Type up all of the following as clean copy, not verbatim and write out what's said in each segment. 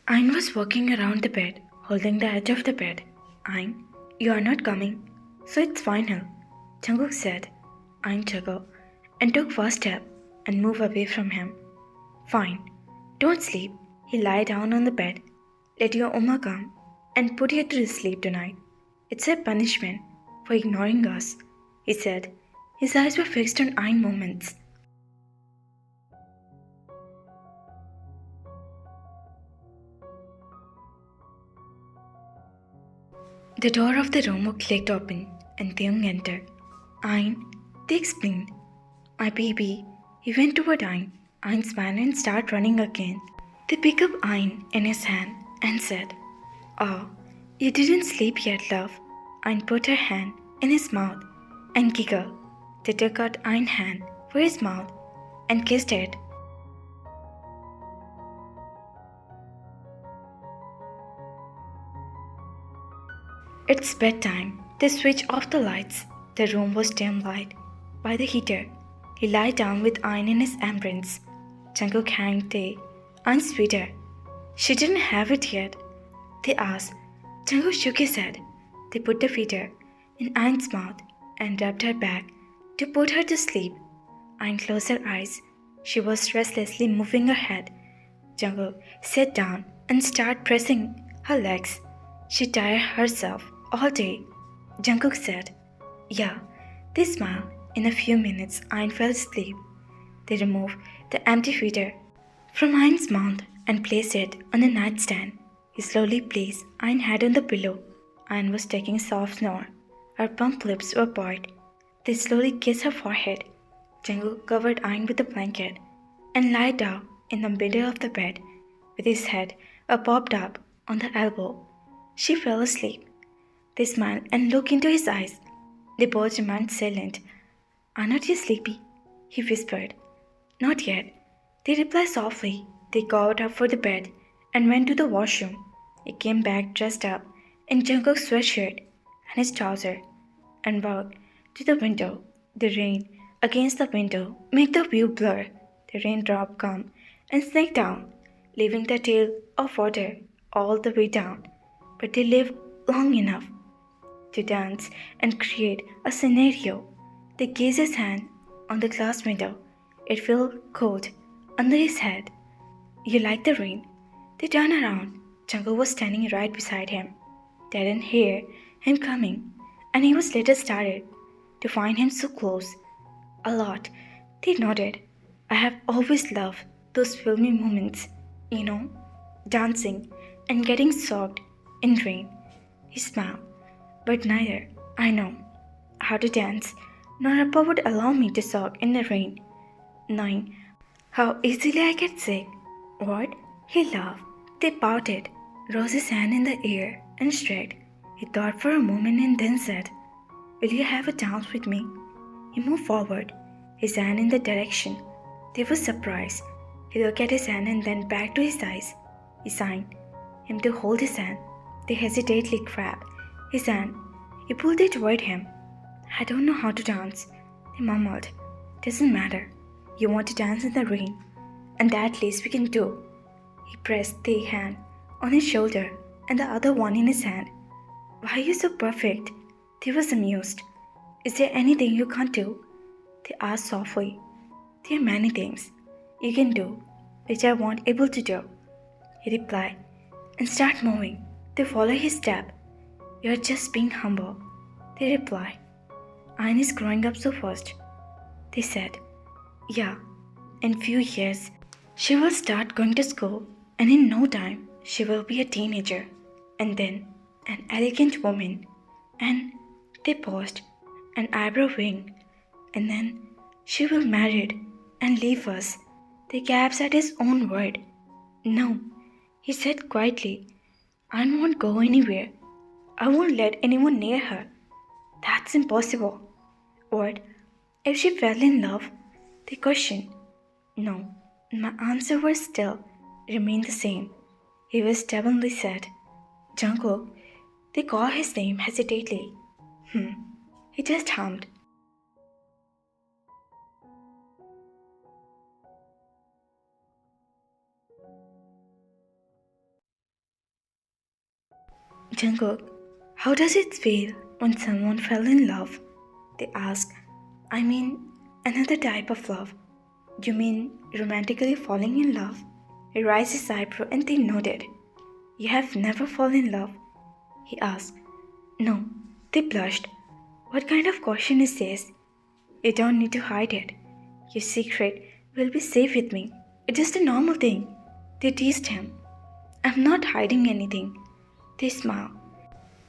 Ain was walking around the bed, holding the edge of the bed. Ain, you are not coming, so it's final, Jungkook said. Ain chuckled and took first step and moved away from him. Fine, don't sleep. He lay down on the bed. Let your Uma come and put you to sleep tonight. It's a punishment for ignoring us, he said. His eyes were fixed on Ain moments. The door of the room clicked open and Taehyung entered. Ain, they explained. My baby. He went toward Ain. Ain smiled and started running again. They picked up Ain in his hand and said, Oh, you didn't sleep yet, love. Ain put her hand in his mouth and giggled. They took out Ain's hand for his mouth and kissed it. It's bedtime. They switched off the lights. The room was dim light by the heater. He lay down with Ain in his embrace. Jungkook hanged Ain's sweater. She didn't have it yet. They asked. Jungkook shook his head. They put the feeder in Ain's mouth and rubbed her back to put her to sleep. Ain closed her eyes. She was restlessly moving her head. Jungkook sat down and started pressing her legs. She tired herself all day, Jungkook said. Yeah, they smiled. In a few minutes, Ain fell asleep. They removed the empty feeder from Ain's mouth and placed it on the nightstand. He slowly placed Ain's head on the pillow. Ain was taking a soft snore. Her plump lips were parted. They slowly kissed her forehead. Jungkook covered Ain with a blanket and lay down in the middle of the bed with his head popped up on the elbow. She fell asleep. They smiled and looked into his eyes. They both remained silent. Are not you sleepy? He whispered. Not yet. They replied softly. They got up for the bed and went to the washroom. He came back dressed up in Jungkook's sweatshirt and his trouser and walked to the window. The rain against the window made the view blur. The raindrop come and snaked down, leaving the tail of water all the way down. But they lived long enough to dance and create a scenario. They gazed his hand on the glass window. It felt cold under his head. You like the rain? They turned around. Jungkook was standing right beside him. They didn't hear him coming, and he was later started to find him so close. A lot. They nodded. I have always loved those filmy moments, dancing and getting soaked in rain. He smiled. But neither I know how to dance, nor Appa would allow me to soak in the rain, knowing how easily I get sick. What? He laughed. They parted, rose his hand in the air, and stretched. He thought for a moment and then said, Will you have a dance with me? He moved forward, his hand in the direction. They were surprised. He looked at his hand and then back to his eyes. He signed him to hold his hand. They hesitantly grabbed his hand. He pulled it toward him. I don't know how to dance, he mumbled. Doesn't matter. You want to dance in the rain, and that least we can do. He pressed the hand on his shoulder and the other one in his hand. Why are you so perfect? They was amused. Is there anything you can't do? They asked softly. There are many things you can do, which I won't able to do, he replied, and started moving. They followed his step. You're just being humble, they replied. Ain is growing up so fast, they said. Yeah, in few years, she will start going to school, and in no time, she will be a teenager, and then an elegant woman. And they paused, an eyebrow winged, and then she will marry and leave us. They gasped at his own word. No, he said quietly. I won't go anywhere. I won't let anyone near her. That's impossible. What if she fell in love? They questioned. No, my answer was still remained the same. He was stubbornly said. Jungkook, they called his name hesitantly. He just hummed. Jungkook, how does it feel when someone fell in love? They ask. I mean, another type of love. You mean romantically falling in love? He raised his eyebrow and they nodded. You have never fallen in love? He asked. No, they blushed. What kind of question is this? You don't need to hide it. Your secret will be safe with me. It's just a normal thing. They teased him. I'm not hiding anything. They smile.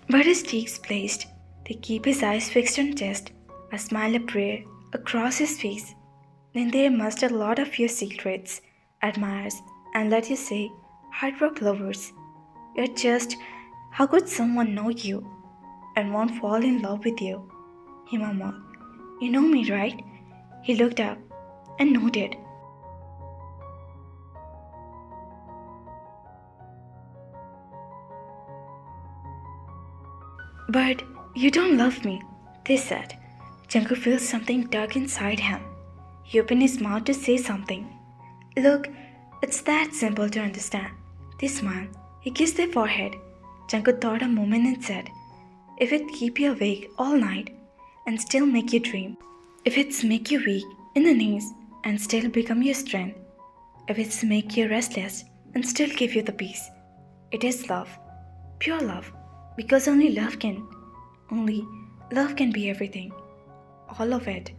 But his cheeks blazed. They keep his eyes fixed on chest, a smile appeared across his face. Then they must a lot of your secrets, admirers, and let you say, heartbroken lovers. You're just, how could someone know you and won't fall in love with you? He murmured. You know me, right? He looked up and nodded. But you don't love me, they said. Jungkook feels something dug inside him. He opened his mouth to say something. Look, it's that simple to understand. They smiled. He kissed their forehead. Jungkook thought a moment and said, if it keep you awake all night and still make you dream, if it's make you weak in the knees and still become your strength, if it's make you restless and still give you the peace, it is love, pure love, because only love can be everything, all of it.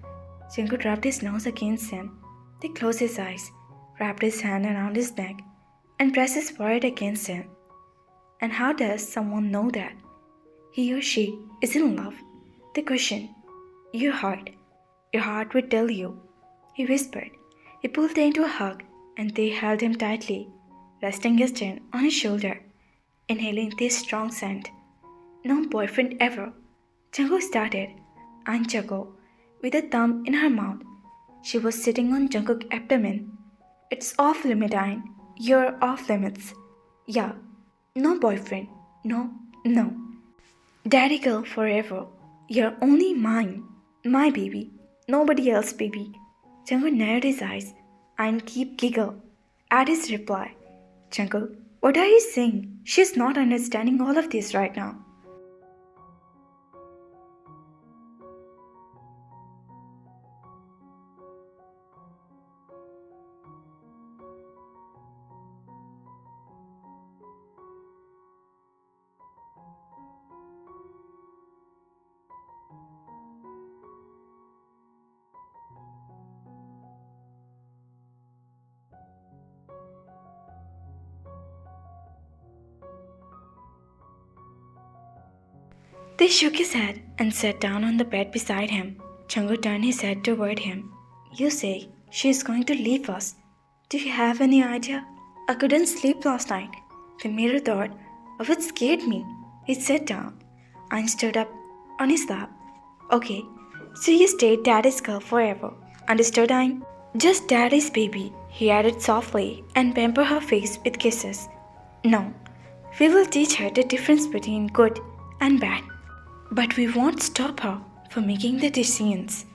Jungkook rubbed his nose against him. They closed his eyes, wrapped his hand around his neck, and pressed his forehead against him. And how does someone know that he or she is in love? They questioned. Your heart will tell you, he whispered. He pulled her into a hug, and they held him tightly, resting his chin on his shoulder, inhaling this strong scent. No boyfriend ever. Jungkook started. Aunt Chago, with a thumb in her mouth. She was sitting on Jungkook's abdomen. It's off limit, Aunt. You're off limits. Yeah. No boyfriend. No. Daddy girl forever. You're only mine. My baby. Nobody else baby. Jungkook narrowed his eyes and keep giggle at his reply. Jungkook, what are you saying? She's not understanding all of this right now. They shook his head and sat down on the bed beside him. Jungkook turned his head toward him. You say she is going to leave us. Do you have any idea? I couldn't sleep last night. The mere thought of it scared me. He sat down and stood up on his lap. Okay, so you stayed daddy's girl forever. Understood, Ayn? Just daddy's baby, he added softly and pampered her face with kisses. No, we will teach her the difference between good and bad. But we won't stop her from making the decisions.